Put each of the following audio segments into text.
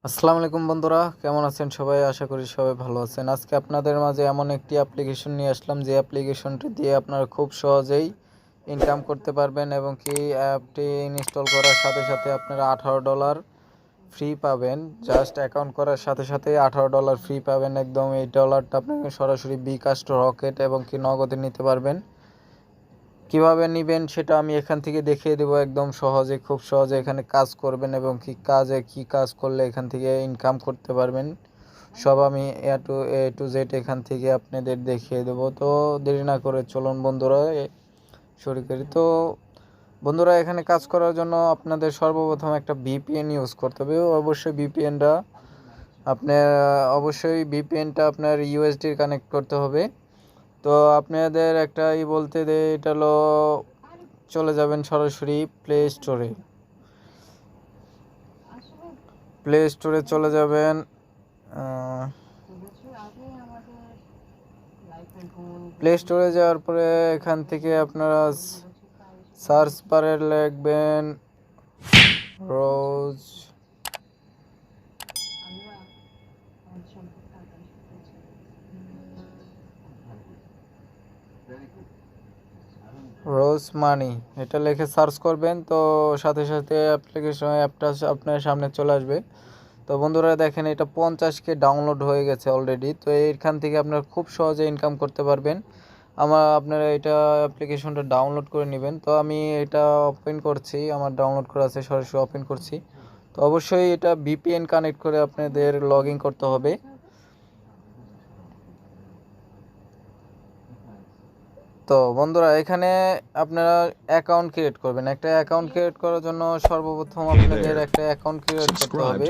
আসসালামু আলাইকুম বন্ধুরা, কেমন আছেন সবাই? আশা করি সবাই ভালো আছেন। আজকে আপনাদের মাঝে এমন একটি অ্যাপ্লিকেশন নিয়ে আসলাম যে অ্যাপ্লিকেশনটি দিয়ে আপনারা খুব সহজেই ইনকাম করতে পারবেন এবং কি অ্যাপটি ইনস্টল করার সাথে সাথে আপনারা $18 ফ্রি পাবেন। জাস্ট অ্যাকাউন্ট করার সাথে সাথে $18 ফ্রি পাবেন। একদম এই ডলারটা আপনি সরাসরি বিকাশ, রকেট এবং কি নগদে নিতে পারবেন। কিভাবে নেবেন সেটা আমি এখান থেকে দেখিয়ে দেবো একদম সহজে, খুব সহজে এখানে কাজ করবেন এবং কি কাজ করলে এখান থেকে ইনকাম করতে পারবেন সব আমি এ টু জেড এখান থেকে আপনাদের দেখিয়ে দেবো। তো দেরি না করে চলুন বন্ধুরা শুরু করি। তো বন্ধুরা, এখানে কাজ করার জন্য আপনাদের সর্বপ্রথম একটা ভিপিএন ইউজ করতে হবে। অবশ্যই ভিপিএনটা আপনার ইউএসডির কানেক্ট করতে হবে। তো আপনাদের একটা বলতে দে, এটা হলো চলে যাবেন সরাসরি প্লে স্টোরে চলে যাবেন। প্লে স্টোরে যাওয়ার পরে এখান থেকে আপনারা সার্চ বারে লিখবেন রোজ মানি, এটা লিখে সার্চ করবেন। তো সাথে সাথে অ্যাপটা আপনার সামনে চলে আসবে। তো বন্ধুরা দেখেন, এটা 50K ডাউনলোড হয়ে গেছে অলরেডি। তো এইখান থেকে আপনারা খুব সহজে ইনকাম করতে পারবেন। আপনারা এটা অ্যাপ্লিকেশনটা ডাউনলোড করে নেবেন। তো আমি এটা ওপেন করছি, আমার ডাউনলোড করা আছে, সরাসরি ওপেন করছি। তো অবশ্যই এটা ভিপিএন কানেক্ট করে আপনাদের লগ ইন করতে হবে। তো বন্ধুরা, এখানে আপনারা অ্যাকাউন্ট ক্রিয়েট করবেন। একটা অ্যাকাউন্ট ক্রিয়েট করার জন্য সর্বপ্রথম আপনাদের একটা অ্যাকাউন্ট ক্রিয়েট করতে হবে।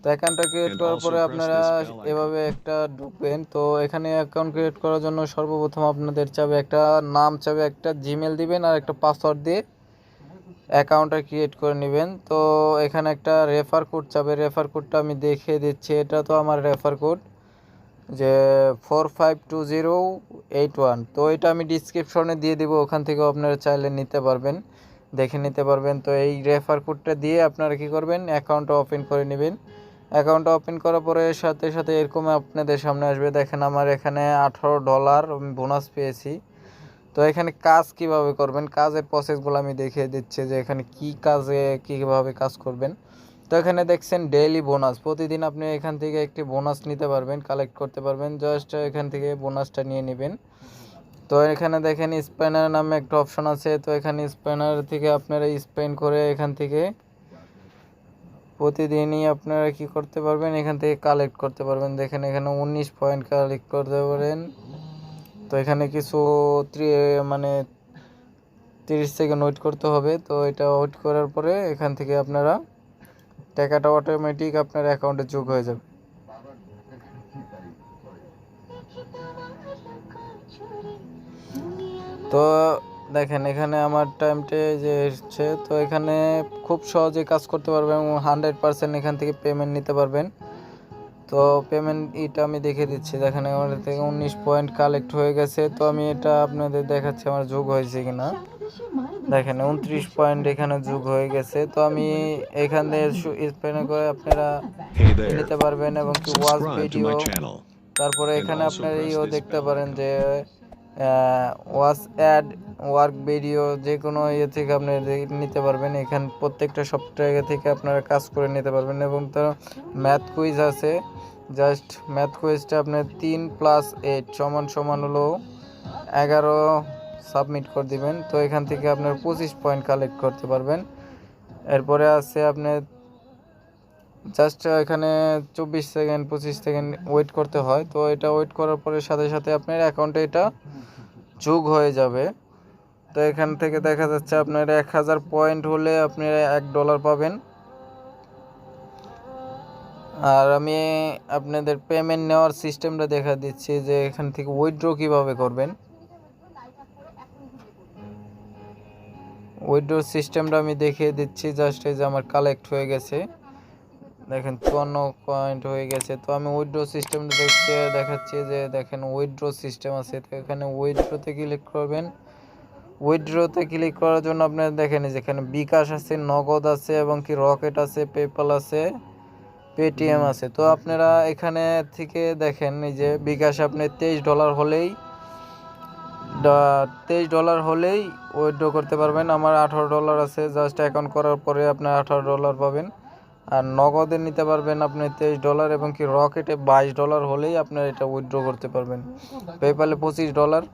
তো অ্যাকাউন্টটা ক্রিয়েট করার পরে আপনারা এভাবে একটা ঢুকবেন। তো এখানে অ্যাকাউন্ট ক্রিয়েট করার জন্য সর্বপ্রথম আপনাদের একটা নাম একটা জিমেল দিবেন আর একটা পাসওয়ার্ড দিয়ে অ্যাকাউন্টটা ক্রিয়েট করে নেবেন। তো এখানে একটা রেফার কোড চাবে, রেফার কোডটা আমি দেখিয়ে দিচ্ছি। এটা তো আমার রেফার কোড যে 452081। তো এটা আমি ডিসক্রিপশনে দিয়ে দিব, ওখান থেকে আপনারা চাইলে নিতে পারবেন, দেখে নিতে পারবেন। তো এই রেফার কোডটা দিয়ে আপনারা কী করবেন, অ্যাকাউন্টটা ওপেন করে নেবেন। অ্যাকাউন্টটা ওপেন করার পরে সাথে সাথে এরকম আপনাদের সামনে আসবে। দেখেন আমার এখানে $18 বোনাস পেয়েছি। তো এখানে কাজ কিভাবে করবেন, কাজের প্রসেসগুলো আমি দেখিয়ে দিচ্ছি যে এখানে কীভাবে কাজ করবেন। তো এখানে দেখছেন ডেইলি বোনাস, প্রতিদিন আপনি এখান থেকে একটি বোনাস নিতে পারবেন, কালেক্ট করতে পারবেন। জাস্ট এখান থেকে বোনাসটা নিয়ে নেবেন। তো এখানে দেখেন স্পেনার নামে একটা অপশন আছে। তো এখানে স্পেনার থেকে আপনারা স্পেন করে এখান থেকে প্রতিদিনই আপনারা কি করতে পারবেন, এখান থেকে কালেক্ট করতে পারবেন। দেখেন এখানে 19 পয়েন্ট কালেক্ট করতে পারেন। তো এখানে কিছু 30 সেকেন্ড ওয়েট করতে হবে। তো এটা ওয়েট করার পরে এখান থেকে আপনারা টাকাটা অটোমেটিক আপনার অ্যাকাউন্টে যোগ হয়ে যাবে। তো দেখেন এখানে আমার টাইমটা যে এসছে। তো এখানে খুব সহজে কাজ করতে পারবেন এবং 100% এখান থেকে পেমেন্ট নিতে পারবেন। তো এটা আমি দেখে দিচ্ছি। দেখেন আমাদের থেকে 19 পয়েন্ট কালেক্ট হয়ে গেছে। তো আমি এটা আপনাদের দেখাচ্ছি আমার যোগ হয়েছে কিনা। দেখেন 29 পয়েন্ট এখানে যোগ হয়ে গেছে। তো আমি এখান থেকে স্পেন করে আপনারা নিতে পারবেন এবং কি ওয়াচ ভিডিও, তারপরে এখানে আপনারা দেখতে পারেন যে ওয়াচ অ্যাড, ওয়ার্ক ভিডিও, যে কোনো থেকে আপনি নিতে পারবেন। এখানে প্রত্যেকটা সফটওয়্যার থেকে আপনারা কাজ করে নিতে পারবেন। এবং তো ম্যাথ কুইজ আছে। জাস্ট ম্যাথ কুইজটা আপনার 3 + 8 = হলো 11 সাবমিট করে দিবেন। তো এখান থেকে আপনার 25 পয়েন্ট কালেক্ট করতে পারবেন। এরপরে আছে আপনার জাস্ট এখানে 25 সেকেন্ড ওয়েট করতে হয়। তো এটা ওয়েট করার পরে সাথে সাথে আপনার অ্যাকাউন্টে এটা যোগ হয়ে যাবে। তো এখান থেকে দেখা যাচ্ছে আপনার 1000 পয়েন্ট হলে আপনি $1 পাবেন। আর আমি আপনাদের পেমেন্ট নেওয়ার সিস্টেমটা দেখা দিচ্ছি যে এখান থেকে উইথড্র কীভাবে করবেন। উইথড্র সিস্টেমটা আমি দেখিয়ে দিচ্ছি। জাস্ট এই যে আমার কালেক্ট হয়ে গেছে, দেখেন 54 পয়েন্ট হয়ে গেছে। তো আমি উইথড্র সিস্টেমটা দেখাচ্ছি যে দেখেন উইথড্র সিস্টেম আছে। তো এখানে উইথড্রতে ক্লিক করবেন। উইথড্রতে ক্লিক করার জন্য আপনারা দেখেন যেখানে বিকাশ আছে, নগদ আছে এবং কি রকেট আছে, পেপ্যাল আছে, পেটিএম আছে। তো আপনারা এখানে থেকে দেখেন এই যে বিকাশ আপনি $23 হলেই $23 উইথড্র করতে পারবেন। আমার $18 আছে, জাস্ট অ্যাকাউন্ট করার পরে আপনার $18 পাবেন। আর নগদে নিতে পারবেন আপনি $23 এবং কি রকেটে $22 হলেই আপনার এটা উইথড্র করতে পারবেন। পেপ্যালে $25,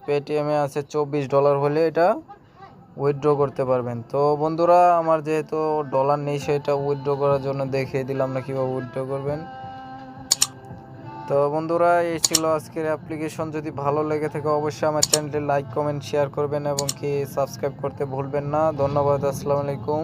পেটিএমে আছে $24 হলে এটা উইথড্র করতে পারবেন। তো বন্ধুরা আমার যেহেতু ডলার নেই সেটা উইথড্র করার জন্য দেখিয়ে দিলাম না কীভাবে উইথড্র করবেন। তো বন্ধুরা এই ছিল আজকের অ্যাপ্লিকেশন। যদি ভালো লেগে থাকে অবশ্যই আমার চ্যানেলটি লাইক কমেন্ট শেয়ার করবেন এবং কি সাবস্ক্রাইব করতে ভুলবেন না। ধন্যবাদ, আসসালামু আলাইকুম।